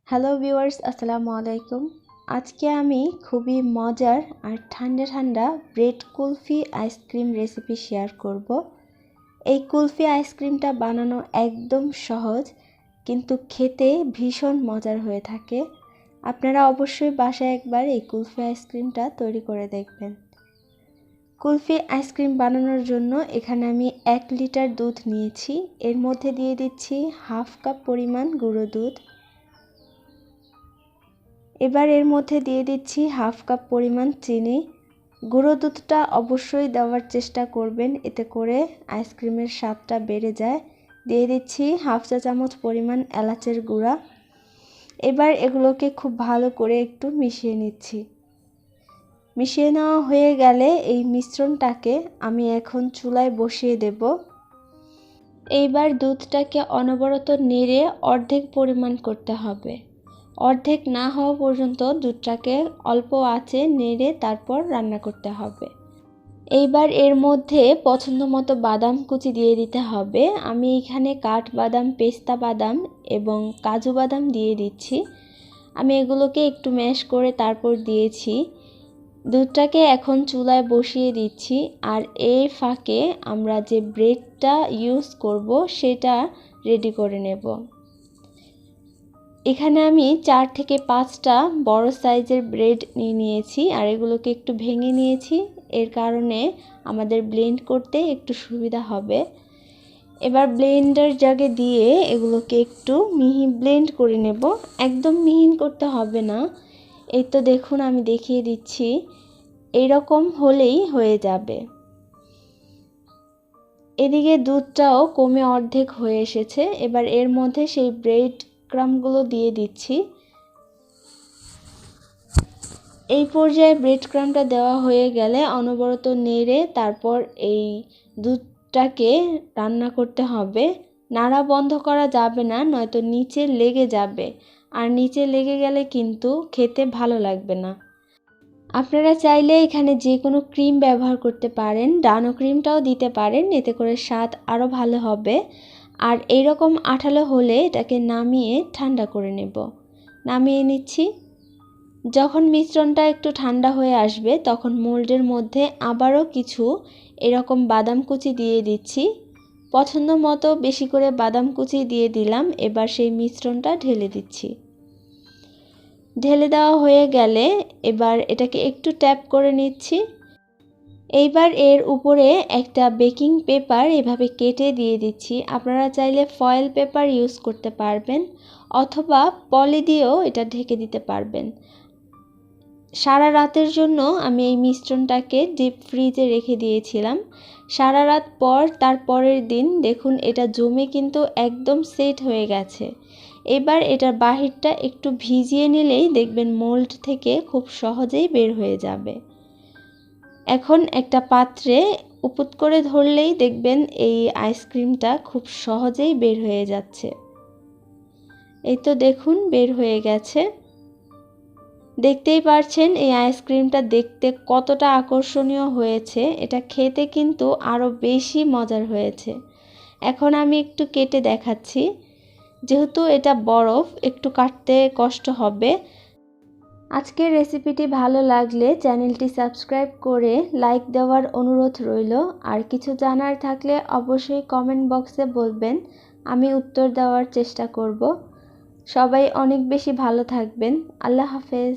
Hello viewers, আসসালামু আলাইকুম। আজকে আমি খুবই মজার আর ঠান্ডা ঠান্ডা bread kulfi ice cream recipe share করব। এই কুলফি আইসক্রিমটা বানানো একদম সহজ, কিন্তু খেতে ভীষণ মজার হয়ে থাকে। আপনারা অবশ্যই বাসায় একবার এই কুলফি আইসক্রিমটা তৈরি করে দেখবেন। কুলফি আইসক্রিম বানানোর জন্য এখানে আমি 1 লিটার দুধ নিয়েছি। এর মধ্যে দিয়ে দিচ্ছি হাফ কাপ পরিমাণ গুঁড়ো দুধ। এবার এর মধ্যে দিয়ে দিচ্ছি হাফ কাপ পরিমাণ চিনি। গুঁড়ো দুধটা অবশ্যই দেওয়ার চেষ্টা করবেন, এতে করে আইসক্রিমের স্বাদটা বেড়ে যায়। দিয়ে দিচ্ছি হাফ চা চামচ পরিমাণ এলাচের গুঁড়া। এবার এগুলোকে খুব ভালো করে একটু মিশিয়ে নিচ্ছি। মিশিয়ে নেওয়া হয়ে গেলে এই মিশ্রণটাকে আমি এখন চুলায় বসিয়ে দেব। এইবার দুধটাকে অনবরত নেড়ে অর্ধেক পরিমাণ করতে হবে। অর্ধেক না হওয়া পর্যন্ত দুধটাকে অল্প আঁচে নেড়ে তারপর রান্না করতে হবে। এইবার এর মধ্যে পছন্দ মতো বাদাম কুচি দিয়ে দিতে হবে। আমি এখানে কাঠবাদাম, পেস্তা বাদাম এবং কাজু বাদাম দিয়ে দিচ্ছি। আমি এগুলোকে একটু ম্যাশ করে তারপর দিয়েছি। দুধটাকে এখন চুলায় বসিয়ে দিচ্ছি, আর এই ফাঁকে আমরা যে ব্রেডটা ইউজ করব সেটা রেডি করে নেব। এখানে আমি 4 থেকে 5টা বড় সাইজের ব্রেড নিয়েছি, আর এগুলোকে একটু ভেঙে নিয়েছি। এর কারণে আমাদের ব্লেন্ড করতে একটু সুবিধা হবে। এবার ব্লেন্ডার জাগে দিয়ে এগুলোকে একটু মিহি ব্লেন্ড করে নেব। একদম মিহিন করতে হবে না। এই তো দেখুন, আমি দেখিয়ে দিচ্ছি, এইরকম হলেই হয়ে যাবে। এদিকে দুধটাও কমে অর্ধেক হয়ে এসেছে। এবার এর মধ্যে সেই ব্রেড ক্রাম্বগুলো দিয়ে দিচ্ছি। এই পর্যায়ে ব্রেড ক্রাম্বটা দেওয়া হয়ে গেলে অনবরত নেড়ে তারপর এই দুধটাকে রান্না করতে হবে। নাড়া বন্ধ করা যাবে না, নয়তো নিচে লেগে যাবে, আর নিচে লেগে গেলে কিন্তু খেতে ভালো লাগবে না। আপনারা চাইলে এখানে যে কোনো ক্রিম ব্যবহার করতে পারেন, ডানো ক্রিমটাও দিতে পারেন, এতে করে স্বাদ আরও ভালো হবে। আর এইরকম আঠালো হলে এটাকে নামিয়ে ঠান্ডা করে নেব। নামিয়ে নিচ্ছি। যখন মিশ্রণটা একটু ঠান্ডা হয়ে আসবে তখন মোল্ডের মধ্যে আবারও কিছু এরকম বাদাম কুচি দিয়ে দিচ্ছি। পছন্দ মতো বেশি করে বাদাম কুচি দিয়ে দিলাম। এবার সেই মিশ্রণটা ঢেলে দিচ্ছি। ঢেলে দেওয়া হয়ে গেলে এবার এটাকে একটু ট্যাপ করে নিচ্ছি। এইবার এর উপরে একটা বেকিং পেপার এভাবে কেটে দিয়ে দিচ্ছি। আপনারা চাইলে ফয়েল পেপার ইউজ করতে পারবেন, অথবা পলি দিয়েও এটা ঢেকে দিতে পারবেন। সারা রাতের জন্য আমি এই মিশ্রণটাকে ডিপ ফ্রিজে রেখে দিয়েছিলাম। সারা রাত পর তার পরের দিন দেখুন এটা জমে কিন্তু একদম সেট হয়ে গেছে। এবার এটার বাহিরটা একটু ভিজিয়ে নিলেই দেখবেন মোল্ড থেকে খুব সহজেই বের হয়ে যাবে। এখন একটা পাত্রে উপুত করে ধরলেই দেখবেন এই আইসক্রিমটা খুব সহজেই বের হয়ে যাচ্ছে। এই তো দেখুন বের হয়ে গেছে। দেখতেই পারছেন এই আইসক্রিমটা দেখতে কতটা আকর্ষণীয় হয়েছে। এটা খেতে কিন্তু আরও বেশি মজার হয়েছে। এখন আমি একটু কেটে দেখাচ্ছি। যেহেতু এটা বরফ, একটু কাটতে কষ্ট হবে। আজকের রেসিপিটি ভালো লাগলে চ্যানেলটি সাবস্ক্রাইব করে লাইক দেওয়ার অনুরোধ রইল। আর কিছু জানার থাকলে অবশ্যই কমেন্ট বক্সে বলবেন, আমি উত্তর দেওয়ার চেষ্টা করব। সবাই অনেক বেশি ভালো থাকবেন। আল্লাহ হাফেজ।